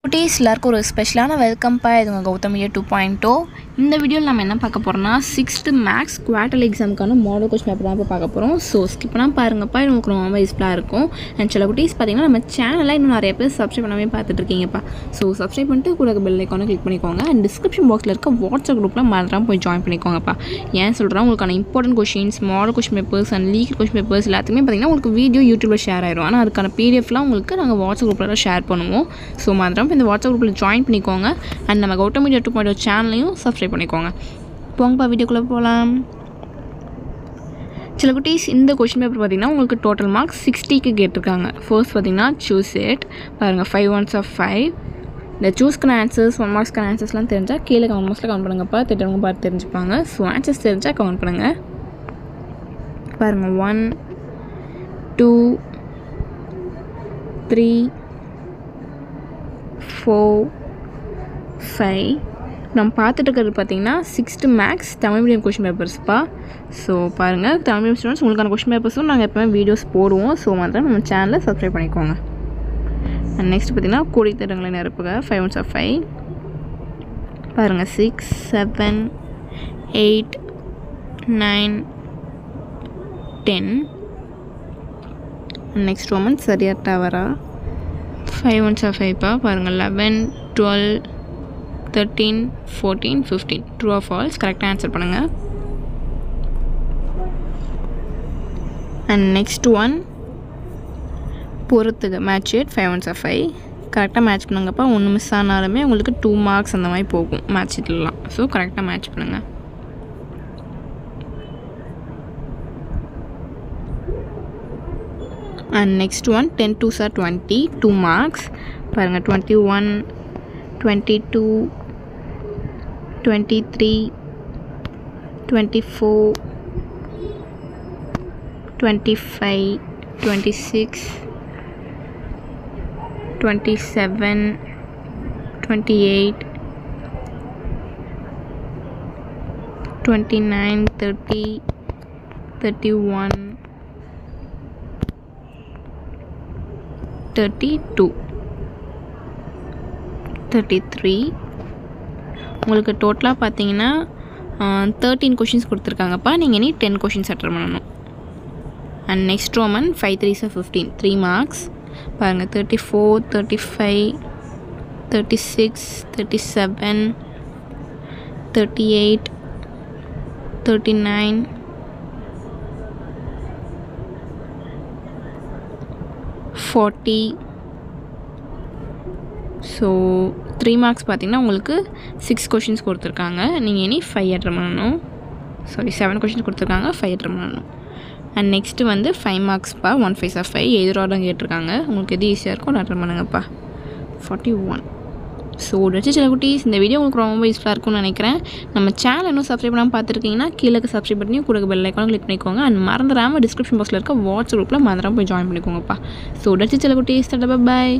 குட்டீஸ் எல்லாருக்கும் ஒரு ஸ்பெஷலான வெல்கம் பா. இது உங்கள் கௌதம் மீடியா 2.0. இந்த வீடியோவில் நம்ம என்ன பார்க்க போகிறோம்னா 6th மேக்ஸ் குவார்டர்லி எக்ஸாமுக்கான மாடல் கொஸ்டின் பேப்பர் தான் இப்போ பார்க்க போகிறோம். ஸோ ஸ்கிப் பண்ணால் பாருங்கப்பா, இது உங்களுக்கு ரொம்ப யூஸ்ஃபுல்லாக இருக்கும். அண்ட் சில குட்டீஸ் பார்த்தீங்கன்னா நம்ம சேனலில் இன்னும் நிறைய பேர் சப்ஸ்கிரைப் பண்ணாமே பார்த்துட்டு இருக்கீங்கப்பா. ஸோ சப்ஸ்கிரைப் பண்ணிட்டு கூட பெல் ஐக்கானை கிளிக் பண்ணிக்கோங்க. அண்ட் டிஸ்கிரிப்ஷன் பாக்ஸில் இருக்க வாட்ஸ்அப் குரூப்பில் மறந்துடாமல் போய் ஜாயின் பண்ணிக்கோங்கப்பா. ஏன் சொல்கிறேன், உங்களுக்கான important questions, model question papers and leak question papers எல்லாத்துக்குமே பார்த்தீங்கன்னா உங்களுக்கு வீடியோ யூடியூப்பில் ஷேர் ஆயிடும். ஆனால் அதுக்கான பிடிஎஃப்லாம் உங்களுக்கு நாங்கள் வாட்ஸ்அப் குரூப்பில் ஷேர் பண்ணுவோம். ஸோ மறந்துடாமல் இந்த வாட்ஸ்அப் குரூப்பில் ஜாயின் பண்ணிக்கோங்க. அண்ட் நம்ம கௌதம் மீடியா 2.0 சேனலையும் சப்ஸ்கிரைப் பண்ணிக்கோங்க. போங்கப்பா, வீடியோக்குள்ளே போகலாம். சில குட்டீஸ் இந்த கொஷின் பேப்பர் பார்த்திங்கன்னா உங்களுக்கு டோட்டல் மார்க்ஸ் 60க்கு கேட்டிருக்காங்க. ஃபர்ஸ்ட் பார்த்திங்கன்னா சூஸ் இட். பாருங்கள், 5 ones of 5. இந்த சூஸ்க்கான ஆன்சர்ஸ், 1 marksக்கான ஆன்சர்ஸ்லாம் தெரிஞ்சால் கீழே கமெண்ட் பாக்ஸில் கமெண்ட் பண்ணுங்கப்பா. திட்டவங்க பார்த்து தெரிஞ்சுப்பாங்க. ஸோ ஆன்சர்ஸ் தெரிஞ்சால் கமெண்ட் பண்ணுங்கள். பாருங்கள், 1 2 3 4 5. நம்ம பார்த்துட்டு இருக்கிறது பார்த்திங்கன்னா 6th maths Tamil medium question பேப்பர்ஸ்ப்பா. ஸோ பாருங்கள், தமிழ் மீடியம் ஸ்டூடெண்ட்ஸ் உங்களுக்கான கொஷின் பேப்பர்ஸும் நாங்கள் எப்போவுமே வீடியோஸ் போடுவோம். ஸோ மாத்திரம் நம்ம சேனலை சப்ஸ்கிரைப் பண்ணிக்கோங்க. அண்ட் நெக்ஸ்ட் பார்த்திங்கன்னா கூடித்தரங்களை நிரப்புக. 5 ones of 5. பாருங்கள், 6 7 8 9 10. நெக்ஸ்ட் ரோமன் சரியா தவறா? 5 ones of 5 பாருங்கள், 11 12 13 14 15. ட்ரூ ஆர் ஃபால்ஸ், கரெக்டாக ஆன்சர் பண்ணுங்கள். அண்ட் நெக்ஸ்ட் ஒன் பொறுத்துக. Match it. 5 ones of 5. கரெக்டாக மேட்ச் பண்ணுங்கப்பா. ஒன்று மிஸ் ஆனாலுமே உங்களுக்கு 2 marks அந்த மாதிரி போகும் மேட்ச் இட்லாம். ஸோ கரெக்டாக மேட்ச் பண்ணுங்கள். And next one 10 2s are 20. 2 marks. பாருங்கள், 21 22 23 24 25 26 27 28 29 30 31 32 33. உங்களுக்கு டோட்டலாக பார்த்தீங்கன்னா 13 கொஷின்ஸ் கொடுத்துருக்காங்கப்பா. நீங்கள் இனி 10 கொஷின்ஸ் அட்டன் பண்ணணும். And next Roman 5 3s are 15. 3 marks. பாருங்கள், 34 35 36 37 38 39 40. ஸோ 3 marks பார்த்திங்கன்னா உங்களுக்கு 6 கொஷின்ஸ் கொடுத்துருக்காங்க. நீங்கள் இனி 5 அட்டன் பண்ணணும். 7 கொஷின்ஸ் கொடுத்துருக்காங்க, 5 அட்டன் பண்ணணும். அண்ட் நெக்ஸ்ட்டு வந்து 5 marksப்பா. 1 5s are 5. எதிரோடம் கேட்டிருக்காங்க. உங்களுக்கு எது ஈஸியாக இருக்கும் அட்டன் பண்ணுங்கப்பா. 41. ஸோ வச்சு சில குட்டீஸ் இந்த வீடியோ உங்களுக்கு ரொம்ப யூஸ்ஃபுல்லாக இருக்கும்னு நினைக்கிறேன். நம்ம சேனல் இன்னும் சப்ஸ்கிரைப் பண்ணாமல் பார்த்துருக்கீங்கன்னா கீழே சப்ஸ்கிரைப் பண்ணி கூட பெல் ஐக்கானை கிளிக் பண்ணிக்கோங்க. அண்ட் மறந்துடாமல் டிஸ்கிரிப்ஷன் பாக்ஸில் இருக்க வாட்ஸ்அப் குரூப்பில் மறந்துடாமல் போய் ஜாயின் பண்ணிக்கோங்கப்பா. ஸோ வச்சு சில குட்டீஸ், பாய்.